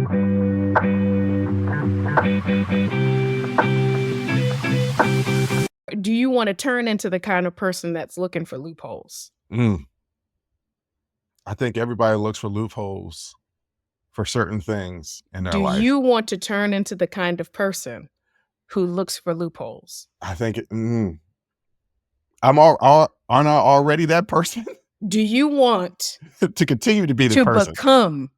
Do you want to turn into the kind of person that's looking for loopholes? I think everybody looks for loopholes for certain things in their Do life. you want to turn into the kind of person who looks for loopholes? I think aren't I already that person? Do you want to continue to be the to person? become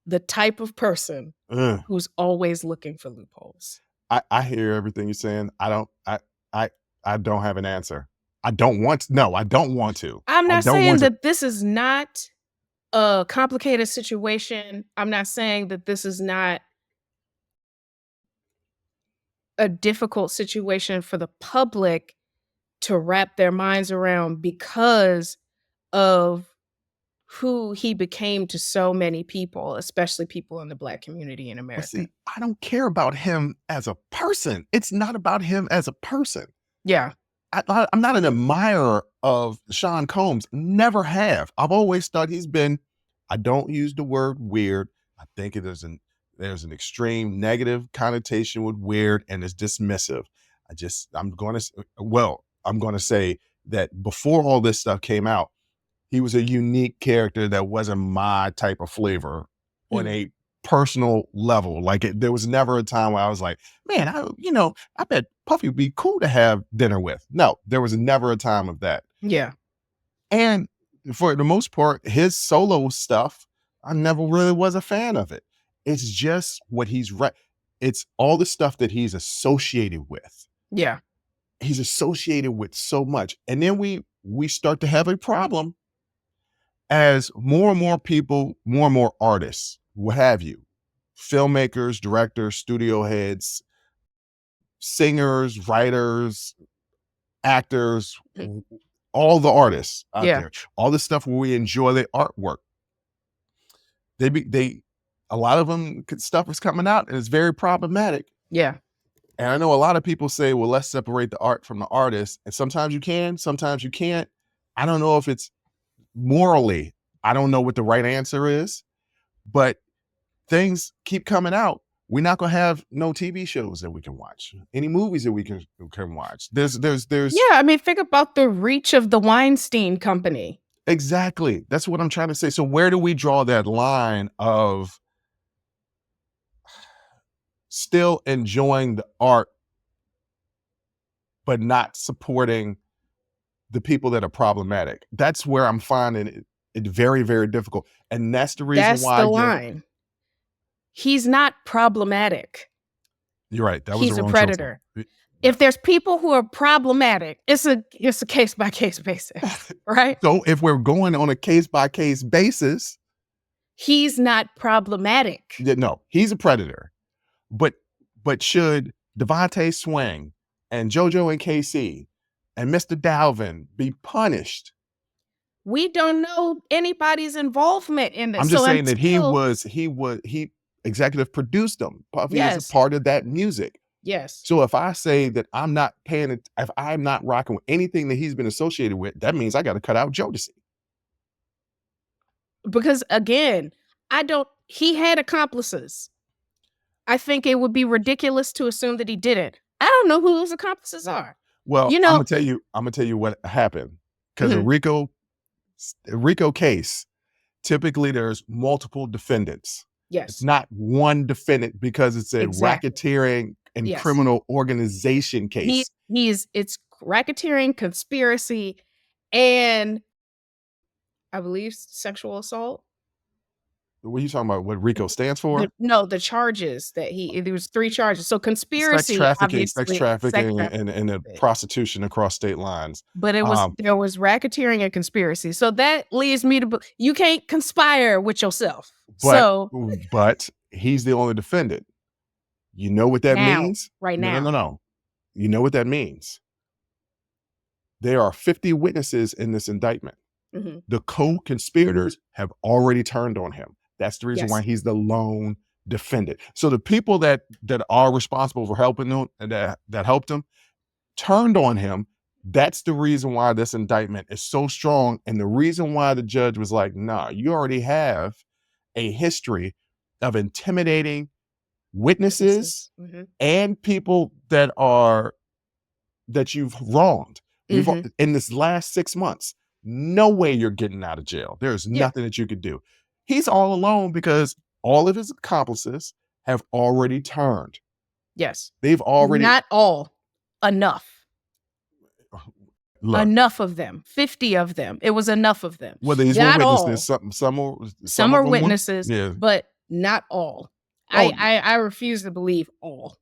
the type of person Ugh. who's always looking for loopholes? I hear everything you're saying. I don't have an answer. I don't want to. No, I don't want to. I'm I not don't saying want to. that this is not a complicated situation. I'm not saying that this is not a difficult situation for the public to wrap their minds around because of who he became to so many people, especially people in the Black community in But America. see, I don't care about him as a person. It's not about him as a person. Yeah. I'm not an admirer of Sean Combs. Never have. I've always thought he's been, I don't use the word weird. I think there's an extreme negative connotation with weird and it's dismissive. I'm going to say that before all this stuff came out, he was a unique character that wasn't my type of flavor on a personal level. Like there was never a time where I was like, man, I bet Puffy would be cool to have dinner with. No, there was never a time of that. Yeah. And for the most part, his solo stuff, I never really was a fan of it. It's just what it's all the stuff that he's associated with. Yeah. He's associated with so much. And then we start to have a problem as more and more people, more and more artists, what have you, filmmakers, directors, studio heads, singers, writers, actors, all the artists out there, all the stuff where we enjoy their artwork. A lot of them stuff is coming out and it's very problematic. Yeah. And I know a lot of people say, well, let's separate the art from the artist. And sometimes you can, sometimes you can't. I don't know if it's morally, I don't know what the right answer is, but things keep coming out. We're not gonna have no TV shows that we can watch, any movies that we can watch. There's Yeah, I mean, think about the reach of the Weinstein Company. Exactly. That's what I'm trying to say. So where do we draw that line of still enjoying the art, but not supporting the people that are problematic? That's where I'm finding it very, very difficult. And that's the reason why the line. He's not problematic. You're right. He's a predator. If there's people who are problematic, it's a case by case basis, right? So if we're going on a case by case basis, he's not problematic. No, he's a predator. But should Devontae Swing and JoJo and KC and Mr. Dalvin be punished? We don't know anybody's involvement in this. I'm just saying that he executive produced them. Puffy is a part of that music. Yes. So if I say that if I'm not rocking with anything that he's been associated with, that means I got to cut out Jodeci. Because again, he had accomplices. I think it would be ridiculous to assume that he didn't. I don't know who his accomplices are. Well, I'm gonna tell you what happened. Because a RICO case, typically there's multiple defendants. Yes. It's not one defendant because it's a racketeering and criminal organization case. It's racketeering, conspiracy, and I believe sexual assault. What are you talking about? What RICO stands for? The charges that there was 3 charges. So conspiracy, sex trafficking, and prostitution across state lines. But there was racketeering and conspiracy. So that leads me to you can't conspire with yourself. But he's the only defendant. You know what that means? Right now. No. You know what that means? There are 50 witnesses in this indictment. Mm-hmm. The co-conspirators have already turned on him. That's the reason why he's the lone defendant. So the people that are responsible for helping him and that helped him turned on him. That's the reason why this indictment is so strong. And the reason why the judge was like, nah, you already have a history of intimidating witnesses Mhm. and people that you've wronged. Mhm. In this last 6 months, no way you're getting out of jail. There's Yeah. nothing that you could do. He's all alone because all of his accomplices have already turned. Yes. They've already Not all. Enough. look, Enough of them. 50 of them. It was enough of them. whether these were Not witnesses, all. some Some of are them were, witnesses, yeah. but not all. Oh, I refuse to believe all.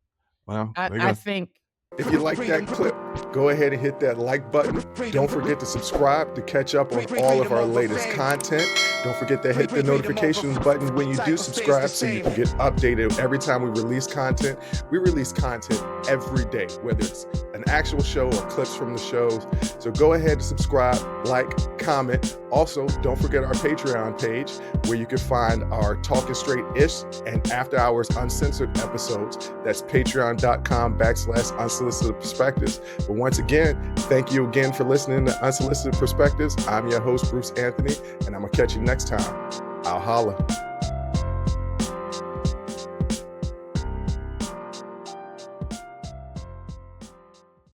well, they're I gonna. think If you like that clip, go ahead and hit that like button. Don't forget to subscribe to catch up on all of our latest content. Don't forget to hit the notifications button when you do subscribe so you can get updated every time we release content. We release content every day, whether it's an actual show or clips from the shows. So go ahead and subscribe, like, comment. Also, don't forget our Patreon page where you can find our Talking Straight-ish and After Hours Uncensored episodes. That's patreon.com/Unsolicited Perspectives. But once again, thank you again for listening to Unsolicited Perspectives. I'm your host, Bruce Anthony, and I'm going to catch you next time. I'll holla.